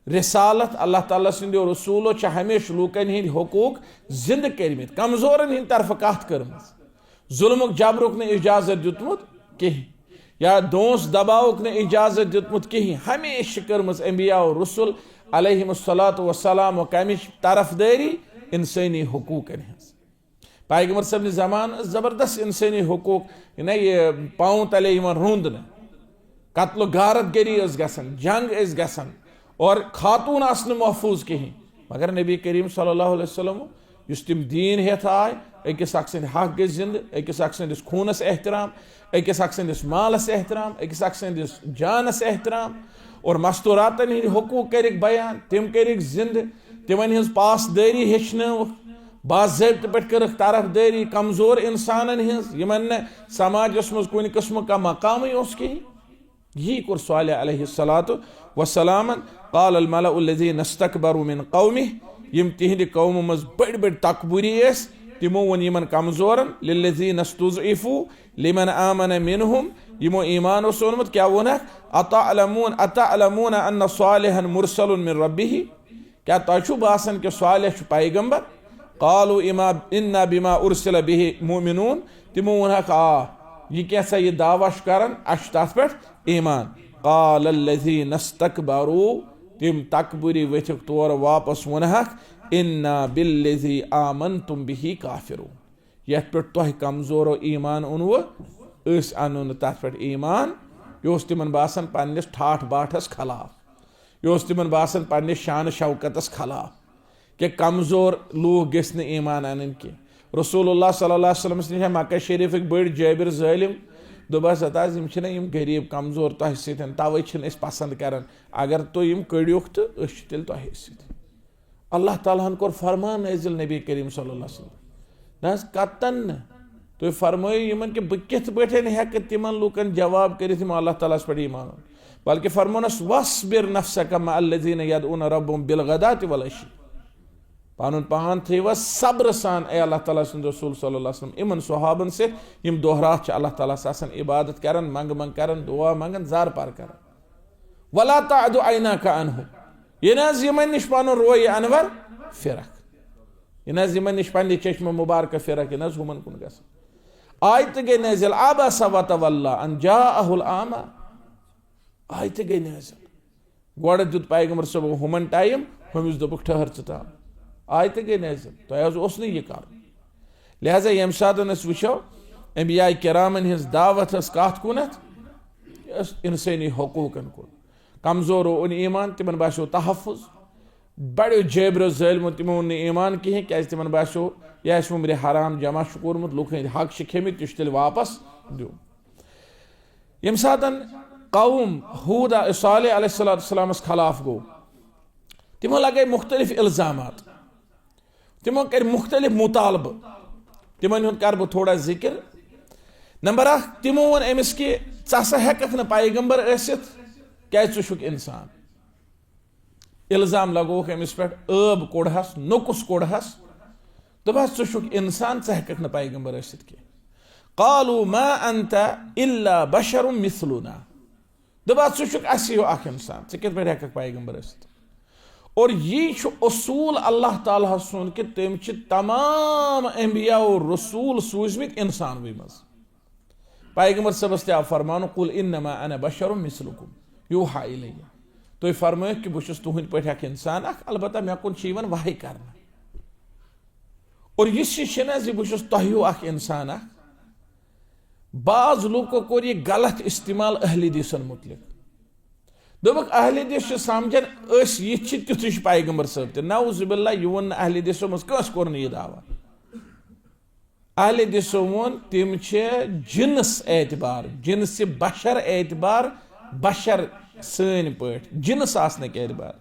रिसालत अल्लाह ताला सिंद रसूलो हमेशा लूकन हिंद हकूक जिंद करमित कमजोरन हिंद तरफ कथ करमज जुल्मुक जबरुक ने इजाजत दितमुत कहीं या दोस दबावुक ने इजाजत दितमुत कहीं हमेशा करमज अंबिया और रसूल अलैहिमुस्सलातु वस्सलाम कमिश तरफदारी इंसानी हकूकन हिंज पैगम्बर सबन जमान जबरदस्त इंसानी हकूक ये पाँव तले रुंदन कत्ल गारत गरी जंग गसन और खातून महफूज कहीं मगर नबी करीम सल्लल्लाहु अलैहि वसल्लम युस तिम दीन हेथ आय अकिस अक्स हक गई जिंद अकिस अक्स खूनस एहतराम अकिस अक्स मालस एहतराम अकिस अक्स जानस एहतराम और मस्तूरातन हिंद हकूक कर बयान तिम कर जिंद तिमन हिंज पासदारी हेचनवक बाज़ाब्त पे कर तरफदारी कमजोर इंसान हिंज यमन समाजस मज कुन किस्म का मकाम कहीं यही कुर सालेह अलैहिस्सलातु वस्सलाम क़ाल अल मलअु लज़ीना इस्तकबरू मिन क़ौमिहि यम तिहंद कौम मज बड़ बड़ तकबुरी तिमो वन यमन कमजोरन लिल्लज़ीना इस्तुज़इफू लिमन आमन मिनहुम यमो ईमान ओनमुत क्या वोनक अतअलमून अन्न सालिहन मुरसलुन मिन रब्बिहि क्या तु बासन कि सालिह पैगंबर क़ालू इन्ना बिमा उरसिल बिहि मुमिनून तिमो वोनक यह कैसा यह दावाश करन अश तथ पे ईमान क़ाल लज़ीना इस्तकबरू तिम तकबुरी वथिक तौर वापस वनहक इन्ना बिल्लज़ी आमनतुम बिही काफिरून यथ पे तुह कमजोरो ईमान उनव अनु तथ पे ईमान यह तिमन बासन पन्निस ठाठ बाठस खिलाफ यह तिमन बासन पन्निस शान शौकतस खिलाफ कि कमजोर लूख गि ईमान अन की रसूलुल्लाह सल्लल्लाहु अलैहि वसल्लम निश मक्का शरीफ बड़ जबिर ज़ालिम दोपस यम गरीब कमजोर तह सतन तवे पसंद करान अगर तुम यम कड़ियुक तो तेल तह अल्लाह ताला कोर फरमान नाजिल नबी करीम सल्लल्लाहु अलैहि वसल्लम न कतन तुम फरमायो यमन कि बह कित पे हेक तिमन लूकन जवाब कर अल्लाह ताला पे ईमान बल्कि फरमोनस वस्बिर नफ्सक मअल्लज़ीना यदऊन रब्बहुम बिलगदाति वलअशी पान पान थव सब्र सान ए अल्लाह ताला सुंद रसूल सल्लल्लाहु अलैहि वसल्लम इमन सहाबन से यम दोहरात अल्लाह ताला आसान इबादत करन मंग मंग करन दुआ मंगन जार पार करन वला तअदु ऐनाका अनहु यनज यमन निश पान रोय अनवर फिरक यनज यमन निश पान चश्म मुबारक फिरक यनज हुमन कुन गस आयत गई नज़िल अबस व तवल्ला अन जाअहुल आमा आयत गई नज़िल गोड़ दुत पैगंबर सब हुमन टाइम हमिस दोपुक ठहर चता आयत गई नज़िल तो यह कर लिहाजा यम सात वो अंबिया किरामन हिंस दावत कत कुनत इंसानी हकूकन कुन कमजोर उन ईमान तिमन बासो तहफ़ुज़ बड़ो जबरो ज़ालिमो तिमो उन ईमान कहें क्या तिमन बासो यह उम्र हराम जमा कोर्मुत लूक हक खेमित तेल वापस दो यम सात कौम हूद सालेह अलैहिस्सलामस खिलाफ गो तिमो लगे मुख्तलिफ इल्ज़ामात तिमो कर मुख्तलिफ मुतालब तिमन कर बह थोड़ा जिक्र नंबर 1 तिमो वन अमिस कि सा हेकख न पैगंबर ऐसित क्या चुक इंसान इल्जाम लगोक अमिस पे अब कोड़हस नुकुस कोड़हस दोपस चुक इंसान हेकख न पैगंबर ऐसित कि कालू मा अंत इल्ला बशरुम मिसलुना दोपस चुक अस अख इंसान कित पे हेकख पैगंबर ऐसित और ये उसूल अल्लाह ताला सुन कि तम तमाम अंबिया और रसूल सूजमित इंसान मज पैगंबर सबस ते फरमान कुल इन्नमा अना बशरुम मिसलुकुम यूहा इलैया तुम फरमायो कि बह तुहद पे इंसान अलबत्ता मे कुन वही कर और यह बह तह इंसान बाज लूको कोर यह गलत इस्तेमाल अहल हदीसन मुतलिक दोपक अहल हदीस समझन यह तुथ पैगंबर सब ते नऊजुबिल्लाह यह वो अहल हदीसो मज कस कोर यह दावा अहल हदीसो वोन तिम जिनस एतबार जिनस बशर एतबार बशर सन पट जिनस आसने के एतबार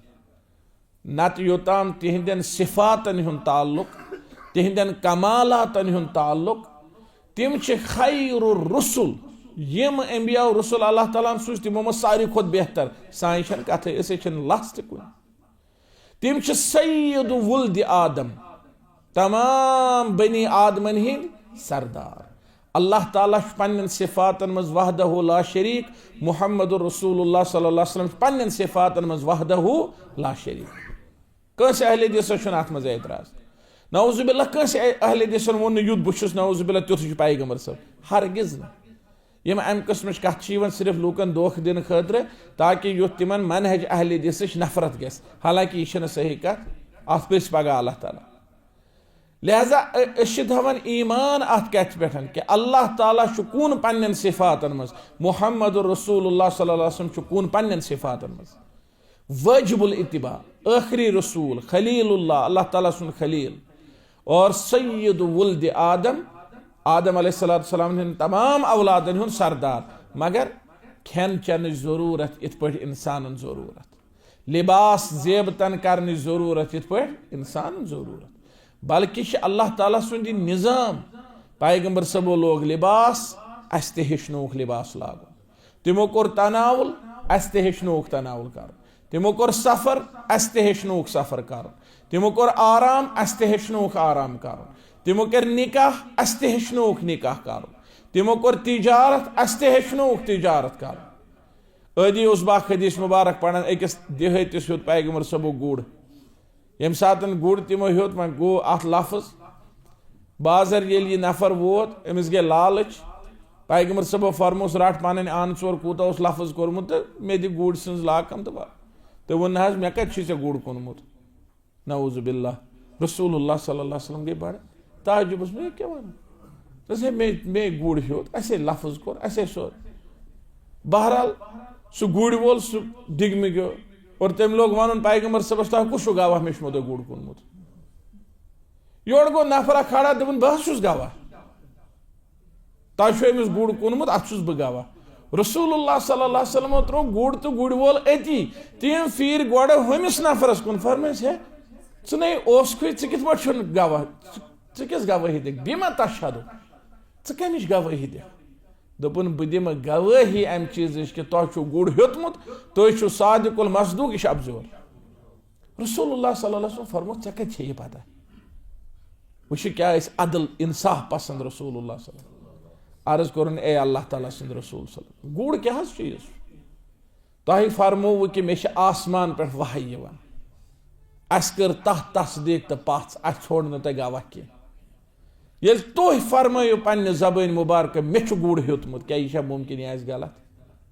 नत योताम तिहंदन सिफातन हुन ताल्लुक तिहंदन कमालातन हुन ताल्लुक तिम खैरुर रुसुल यम अंबिया रसूल अल्लाह ताला सूज तिमो मज सारी खुद बेहतर सान कथ लस तुन तिम सैयद वुल्द आदम तमाम बनी आदमन हिंद सरदार अल्लाह ताला पन्न सिफातन मज वहदहु ला शरीक मुहम्मदुर रसूलुल्लाह सल्लल्लाहु अलैहि वसल्लम पन्न सिफातन मज वहदहु ला शरीक कस अहल हदीस अत मज एतराज नऊजुबिल्लाह कस अहल हदीस वो युद्ध बुश नऊजुबिल्लाह तुथ पैगंबर सब हरगिज न यम अम किस्म कथ सिर्फ लूकन दोख दिन खतर ताकि युथ तिमन मनहज अहल हदीस नफरत गस हालांकि यह सही कथ अत पे पगह अल्लाह ताला लिहाजा अवन ईमान अत कथ पे कि अल्लाह ताला कून पन्न सिफातन मज मुहम्मद रसूलुल्लाह सल्लल्लाहु अलैहि वसल्लम कून पन्न सिफातन मज वाजिबुल इत्तिबा आखिरी रसूल खलीलुल्लाह अल्लाह ताला सुन खलील और सैयद वुल्द आदम आदम अलैहिस्सलाम तमाम औलादन हुन सरदार मगर खेन चन जरूरत इत पे इंसान जरूरत लिबास जेबतन करने जरूरत इत पे इंसान जरूरत बल्कि अल्लाह ताला सुंद निज़ाम पैगंबर सबो लोग लिबास अस ते हेचनोक लिबास लागो तिमो कोर तनावुल अस ते हेचनोक तनावुल कर तिमो कोर सफर अस ते हेचनोक सफर कर तिमो कोर आराम अस ते हेचनोक आराम कर तिमो कर निकाह अस ते हेचनोक निकाह कर तिमो कोर तिजारत अस ते हेचनोक तिजारत कर अदी उस बाख हदीस मुबारक पढ़न अकिस देहतिस होत पैगंबर सबो गुड़ यम सातन गुड़ तिमो होत वन गो अत लफ्ज बाजर ये नफर वोत अमिस गे लालच पैगंबर सबो फरमोस रट पन आन चोर कूता उस लफ्ज कोरमुत मे दि गुड़ सज लाकम तो वो नज मे कत गुड़ कुनमुत नऊजुबिल्लाह रसूलुल्लाह सल्लल्लाहु अलैहि वसल्लम गई बड़े ताजुबस में क्या वन मे गुड़ होत असे लफ्ज कोर असे सो बहरहाल सह गुड़ वोल सह डिगम गयो और तम लोग वन पैगंबर सबस तह कुछ गवाह मे गुड़ कुनमुत योड़ गो नफरा खड़ा दपन बह गवाह तह अमिस गुड़ कुनमुत अत बह गवाह रसूलुल्लाह सल्लल्लाहु अलैहि वसल्लम त्रो गुड़ तो गुड़ वोल अति तीन फिर गोड़ हमिस नफरस कुन फरमाइस है चे खुद कित पे गवाह किस गवाही दिख बिमा तशहदु कमिश गवाही दिख दोपन बह दिम गवाही अम चीज कि तुह गुड़ हेतमुत तुह सादिकुल मसदूक यह अबजोर रसूलुल्लाह सल्लल्लाहु अलैहि वसल्लम फरमो ऐ कत यह पता वह क्या अदल इंसाफ पसंद रसूलुल्लाह सल्लल्लाहु अर्ज कोर ए अल्लाह ताला सुंद रसूल सल्लल्लाहु गुड़ क्या चीज तुह फरमो कि मे आसमान पे वही यवान अस कर तह तस्दीक तो पथ अस छोड़ न तुम गवाह कह ये तुह फरमायो पन्ने ज़बान मुबारक मे गुड़ हेतमुत क्या यह मुमकिन यह गलत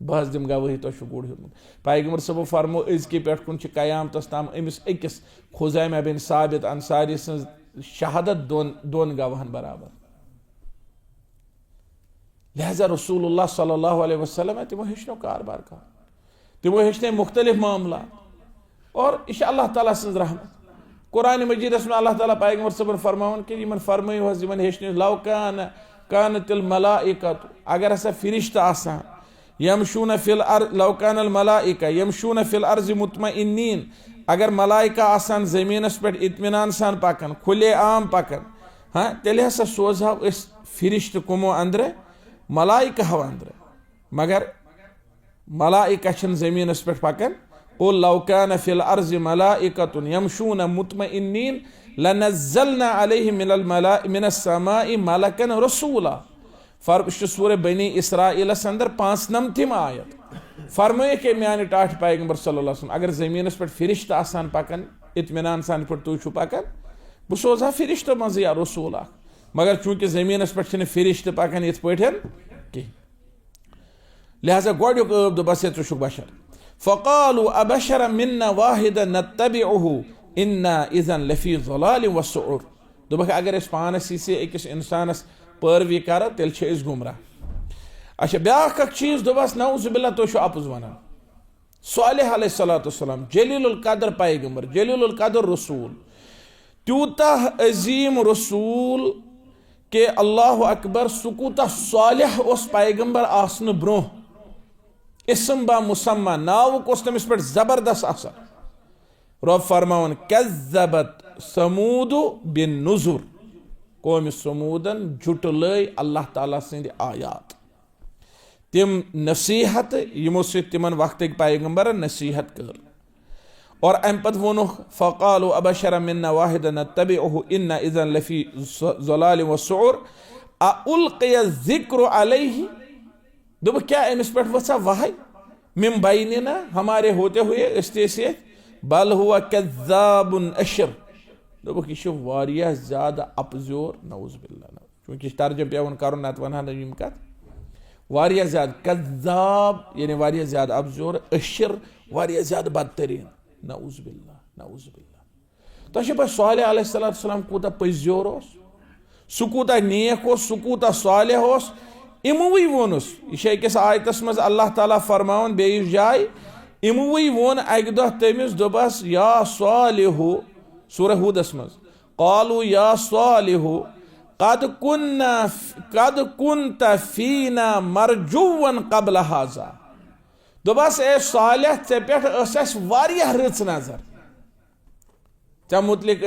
बह दिम गवाही तुह गुड़ हेतमुत पैगंबर सबो फरमो अजकि पे कुन कयामतस ताम अमिस अकिस खुज़ैमा बिन साबित अंसारी सज शहादत दोन गवाहन बराबर लिहाजा रसूलुल्लाह सल्लल्लाहु अलैहि वसल्लम तिमो हेचनो कारबार का तिमो हेचने मुख्तलिफ मामला और यह अल्लाह ताला सज रहमत कुरान मजीद में अल्लाह ताला पैगंबर सबन फरमावन कि यमन फरमायो यमन हेचने लव कानतिल मलाइकतु अगर हसा फरिश्ता आसान यमशून फिल अर्ज़ लव कानल मलाइका यमशून फिल अर्ज़ मुतमइन्नीन अगर मलाइका आसान ज़मीनस पे इत्मीनान सान पकन खुले आम पकन हाँ तेल हसा सोजहाव फरिश्त कुमो अंदर मलाइका हव अंदर मगर मलाइका छन ज़मीनस पे पकन क़ुल लौ कान फ़िल अर्ज़ि मलाइकतुन यमशून मुतमइन्नीन लनज़्ज़लना अलैहिम मिनस समाई मलकन रसूला। सूरह बनी इसराइलस अंदर 95 आयत फरमाए कि म्यान टाठ पैगंबर सल्लल्लाहु अलैहि वसल्लम अगर ज़मीनस पे फरिश्त आसान पकन इत्मीनान सान पे तुम पकन बह सोजा फरिश्त मज या रसूल मगर चूंकि ज़मीनस पे फरिश्त पकन इत पे कह लिहाजा गोडुक बस ये बशर फ़क़ालू अबशर मिन्ना वाहिदा नत्तबिउहु इन्ना इज़न लफ़ी ज़लालिन व सुऊर। दोपक अगर पानस से अकिस इंसानस पैरवी करो तेल गुमराह। अच्छा ब्याख चीज दोपस नऊज़ुबिल्लाह तुम अपुज वनान सालेह अलैहिस्सलाम जलीलुल कदर पैगंबर जलीलुल कदर रसूल त्यूता अजीम रसूल के अल्लाह अकबर सुकूता सालेह उस पैगंबर आसन ब्रोह इसम बा मुसम्मा नावुक उस तमिस पे जबरदस्त असर। रब फरमावन कज़्ज़बत समूदु बिन नुज़ुर कौम समूदन झुटलय अल्लाह ताला सिंद आयात तिम नसीहत यमो से तिमन वक्त पैगंबर नसीहत कर और अम पत वोनुख फ़क़ालू अबशर मिन्ना वाहिदन नत्तबिउहु इन्ना इज़न लफ़ी ज़लालिन व सुऊर अउल्क़िय ज़िक्रु अलैहि। दोप क्या अमिस पे वसा वहाय मिन बैनिना हमारे होते हुए इस्ते बल हुआ कज़्ज़ाबुन अशर। दोप यह वारिया ज़्यादा अपजोर नऊज़ुबिल्लाह चूँकि तर्जुम पेवन कर नत वनहा यम कत वारिया ज़्यादा कज़्ज़ाब यानी वारिया ज़्यादा अपजोर अशर वारिया ज़्यादा बदतरीन नऊज़ुबिल्लाह। तो पे सालेह अलैहिस्सलाम कूता पज़्योर सह कूता नेक सह कूता सालेह इमुई वोनुस यह अकिस आयतस मज अल्लाह ताला फरमावन बेइस जाय इमुई वोन अक दह तमिस दोपस या सालिहु सूरह हूदस मज क़ालू या सालिहु कद कुन्त फीना मरजुवन क़ब्ल हाज़ा। दोपस ए सालेह ऐ पे वारिया रच नजर ऐ मुतलिक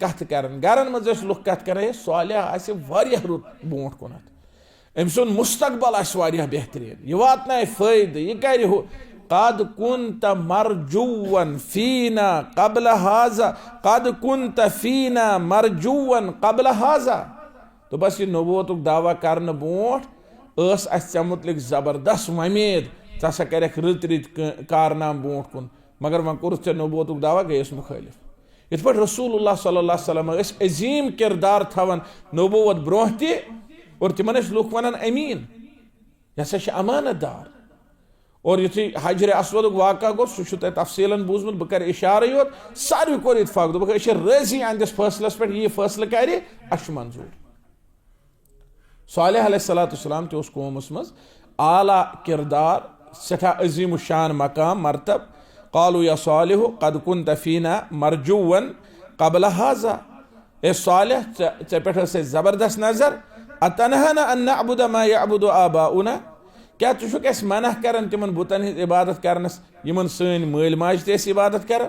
कथ कर गरन मज लुक कथ कर सालेह वारिया रुत बोट कुन अम सुन मुस्तकबल वारिया बेहतरीन यह वातनाय फायदे यह कर कद कुन्त मरजुवन फीना क़ब्ल हाज़ा कद कुन्त फीना मरजुवन क़ब्ल हाज़ा। तो बस यह नबूवतुक दावा करने बोट मुतलिक जबरदस्त उम्मीद सा कर रत रत कारनाम बोट कुन मगर वह कोर नबूवतुक दावा गयस मुखालिफ। इत पे रसूलुल्लाह सल्लल्लाहु अलैहि वसल्लम अजीम किरदार थवन नबूवत ब्रोह ति और तिमन लुक वन अमीन यह अमानत दार। और युथी हजर अस्वद वाक़ा गो सह तफसीलन बूजमुत बह कर इशारे योत सारे कोर इतफाक दोप राजी अंदिस फैसलस पे यह फैसला कर मंजूर। सालेह अलैहिस्सलाम ते कौमस मज आला किरदार सठा अजीम शान मकाम मरतब क़ालू या सालिहु क़द कुन्त फीना मरजुवन क़ब्ल हाज़ा। ए सालेह ऐ पे जबरदस्त नजर अतनहाना अन नअबुद मा यअबुदु आबाउना क्या तुक मना कर तिमन बुतन हिंद इबादत करनस यमन सन मल माज ते इबादत कर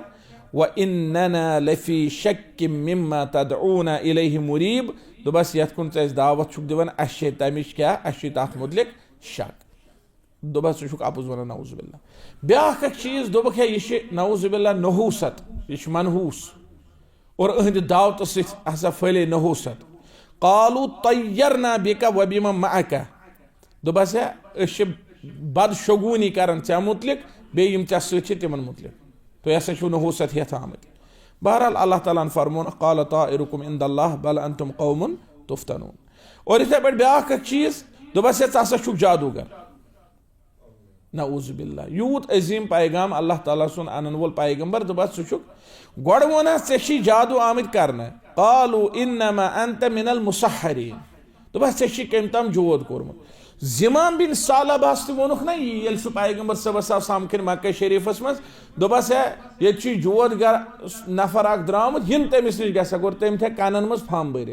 व इन्नना लफी शक्किम मिम्मा तदऊना इलैहि मुरीब। दोपस यथ कुन दावत छुक दिवन अशे तमिश क्या अशे तथ मुतलिक शक दोपस तुक अपुज वन नऊज़ुबिल्लाह। ब्याख चीज दोपक यह नऊज़ुबिल्लाह नहूसत यह मनहूस और अहद दावत ससा फैले नहूसत। क़ालू तय्यरना बिका व बिमन मअका दोपस बदशगूनी कर मुतलिक बेम ऐ तिमन मुतलिक तो यह नहूसत हेथ आमत। बहरहाल अल्लाह ताला फरमोन क़ाल ताइरुकुम इंदल्लाह बल अंतुम क़ौमुन तुफ्तनून। और इथे पे ब्याख चीज दोपस ऐसा जादूगर नऊज़ुबिल्लाह यूत अजीम पैगाम अल्लाह ताला सुन अनन वोल पैगंबर दोपस गोड़ वोन ऐ जादू आमत कर क़ालू इन्नमा अंत मिनल मुसहरीन दोपस ऐ कम तम जोद कोरमुत। ज़िमाम बिन सालबास वोनुख ना ये पैगंबर सबस समखन मक्का शरीफस मज दोपस ये जोद नफर अख द्रामुत हिम तमिस नश ग गोर तम थे कनन मज फम भर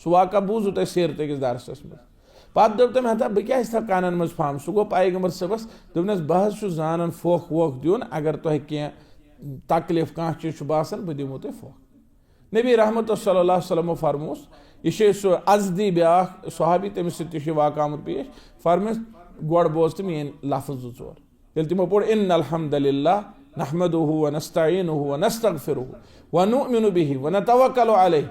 सह वाक़ा बूजू तुम सेर तकिस दरसस मज पे दोप तम हता बह क्या था कनन मज फम सह गो पैगंबर सबस दोपनस बह जान फोख वोख दिन अगर तुह कह तकलीफ कह चीज बासान बह दिमो तुम फोख नबी रहमत सल्लल्लाहु अलैहि वसल्लम फरमोस यह सो अजदी ब्या सहाबी तमिस वाक़ आमुत पेश फरमस गोड़ बोज तो मेन लफ्ज़ जोर ये तमो पोर इन्नल हम्दुलिल्लाह नहमदुहु व नस्तईनुहु व नस्तगफिरुहु व नुअमिनु बिही व नतवक्कलु अलैहि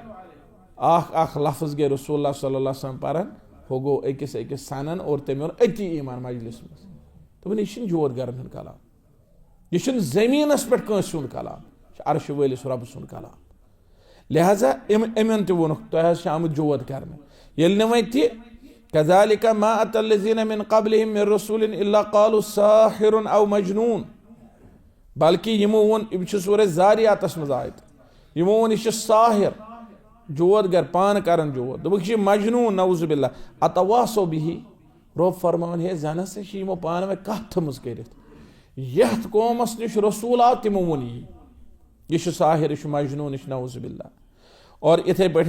आख लफ्ज़ गे रसूलुल्लाह सल्लल्लाहु अलैहि वसल्लम परन हो गो अकिस अकिस सनन और तमियोन अति ईमान मजलिस में तो यह जोर गरन हुंद कलाम यह ज़मीनस पे कंस हुंद कलाम अर्श वलिस रब सुंद कलाम लिहाजा अमन तुन तुम आमुत जोद कर ये कज़ालिका मा अतल्लज़ीना मिन क़ब्लिहिम मिन रसूलिन इल्ला क़ालू साहिरुन औ मजनून बल्कि यमो वोन यह सूरह ज़ारियातस मज आयत यमो वोन यह साहिर जोद गर पान करन जोद दोपक यह मजनून नऊज़ु बिल्लाह अतवासो बिही रब फरमान है जनस यमो पान में कथ थमज कर यथ कौमस निश रसूल आव तिमो वोन यह साहिर यह मजनून यह नऊज़ु बिल्लाह। और इथे पे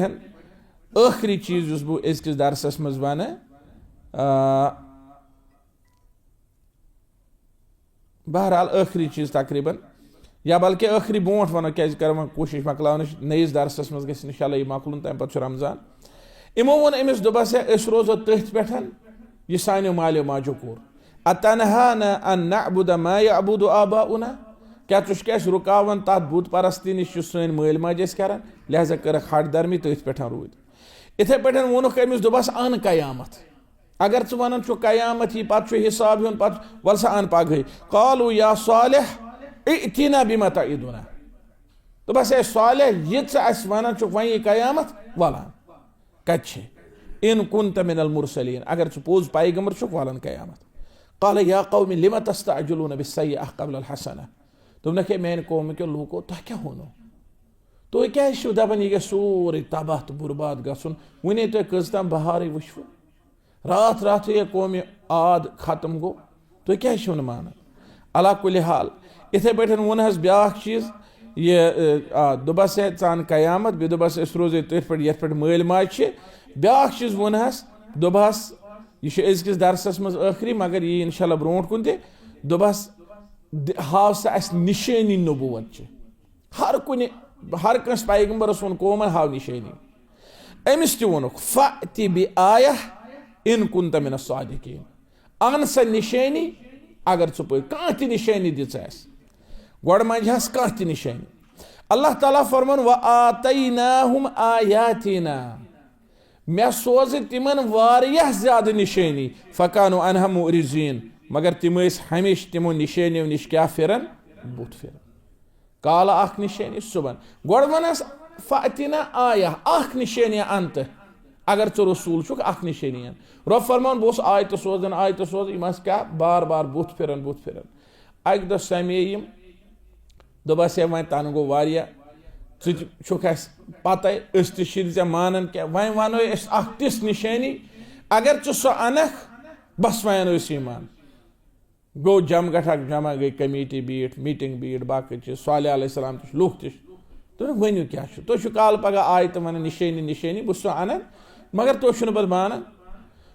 आखिरी चीज उस बह अजकिस दरसस मज वन बहरहाल आखिरी चीज तकरीबन या बल्कि आखिरी बोट वनो क्या कर कोशिश मकलान नईस दरसस मज गस इंशाल्लाह यह मकलुन तम पे रमजान इमो वोन अमिस दोपस अस रोजो तथ पे यह सानो मालियो माजो कोर अतनहाना अन नअबुद मा यअबुदु आबाउना क्या तुझ क्या रुकावन तथ बुत परस्ती नश सन मल माज कर लिहाजा कर हट दरमी तथ पे रूद इथे पे वोनुक अमिस दोपस अन कयामत अगर च वन कयामत यह पे हिसाब हुन पे वल सा अन पगह कालू या सालिह इतिना बिमा तईदुना दोपस ए सालिह यह वन वन कयामत वलान कत इन कुंत मिनल मुरसलीन अगर च पोज पैगंबर वलान कयामत काल या कौमी लिमा तस्तअजिलून बिस्सय्यअह क़ब्ल अल हसनह तुमने क्या मेन कौम के लूको तुह क्या होनो तो क्या दपान यह सोरे तबाह तो बुर्बाद गन वन तुम कम बहार वुचु रात रात यह कौम आद खत्म गो तुम क्या मान अला कुल हाल इथे पे वोन ब्या चीज यह दोपस है चान कयामत बे दोपस रोजे तथ पे ये पे मल माज ब्या चीज वोन दोपस यह अजकिस दरसस मज आखिरी मगर यह इंशाल्लाह ब्रोट कुन दोपस हाव सा निशानी नबूवत हर कंस पैगंबरस वोन कौम हाव निशानी अमिस वोनुक फ़अति बिआयह इन कुंत मिन अस्सादिकीन अन सा निशानी अगर च कह त निशानी दिस गोड़ मंजहस कह त निशानी अल्लाह ताला फरमान व आतैनाहुम आयातिना मे सोज तिमन वारियाह ज्यादा निशानी फकानु अनहा मुरिजीन मगर तिम हमेशा तिमो निशानियों निश क्या फिरन बुत फिरन काला अख निशानी सुबन गोड़ वनस फ़अतिना आया अख निशानिया अंत अगर च रसूल छुक अख निशानी रब फरमान बस आयत सोज यम क्या बार बार बुत फिरन अक दो समे यम दोपस वन तन गो वारिया छुक पता ते मानन क्या वन वनो अख तिस निशानी अगर च सो अनख बस वन ईमान गो जमगठक जमा गई कमेटी बीट मीटिंग बीट बाकी चीज सालिह अलैहिस्सलाम लूख तुम वनु क्या तुम काल पगह आय तो वन निशानी बस अनन मगर तुम पे मानन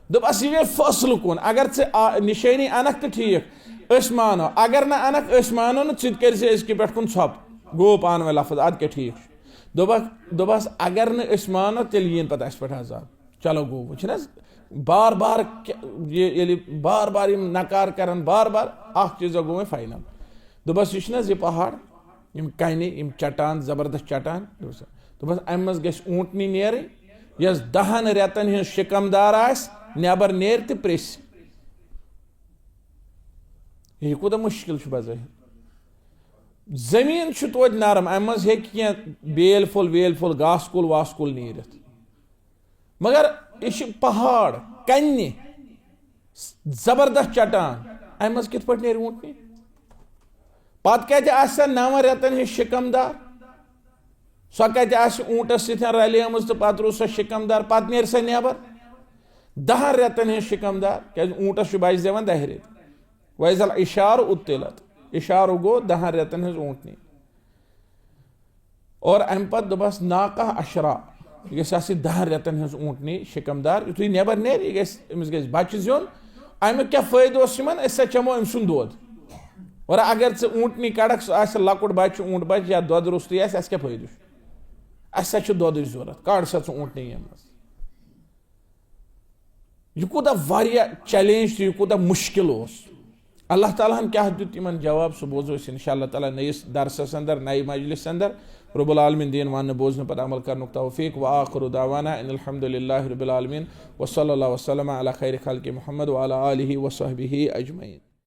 दोपस यह फैसल कुन अगर निशानी अनक तो ठीक मानो अगर ना अनक मानो न कर पे कुन छप गो पान वे लफ्ज अद क्या ठीक दोपस अगर न मानो तेल यीन पे पे अजाब चलो गो वो बार बार ये बार बार नकार कर बार बार अख चीज़ गो मे फाइनल दोपस यह पहाड़ कने चटान जबरदस्त चटान दोपस अम मज गस ऊँटनी नेर यस 10 रेतन हज शिकमदार नबर नेर तो प्रेस यह कूत मुश्किल बज़ाहिर जमीन तो नरम अम मज हे बेल फुल वेल फुल घास कुल वास कुल नीरत मगर यह पहाड़ कन्ने जबरदस्त चटान अम मज कित नेर ऊँटनी पत कत 9 रेतन हज शिकमदार सो कत ऊँटस सत रलियम तो पत रो सो शिकमदार पत नेर सा नबर 10 रेतन हज शिकमदार क्या ऊँटस बच दिवान 10 रेत वैजल इशार उत्तिलत इशार गो 10 रेतन हज ऊँटनी और अम पे दोपस नाका अशरा यह गि 10 रेतन हज ऊँटनी शिकमदार यु नबर नेर अमिस गि बच्चे जिन अमुक क्या फायदा चमो अम सुंद दोद और अगर ऊँटनी कड़क सह लकुट बच्चे ऊँट बच्चे या दोद रुस्तु क्या फायदा असा दोद जरूरत काड़ सा ऊँटनी मज यह कूत चैलेंज यह कूत मुश्किल अल्लाह ताला क्या दुत इन जवाब सह बोजो इंशाअल्लाह ताला नयिस दरसस अंदर नई मजलिस अंदर रब्बुल आलमीन दीन वन बोजन पर अमल करने तौफीक व आखिरु दावाना अनिल हम्दुलिल्लाहि रब्बिल आलमीन व सल्लल्लाहु वसल्लम अला खैर खल्क़ि मुहम्मद व अला आलिहि व सहबिहि अजमईन।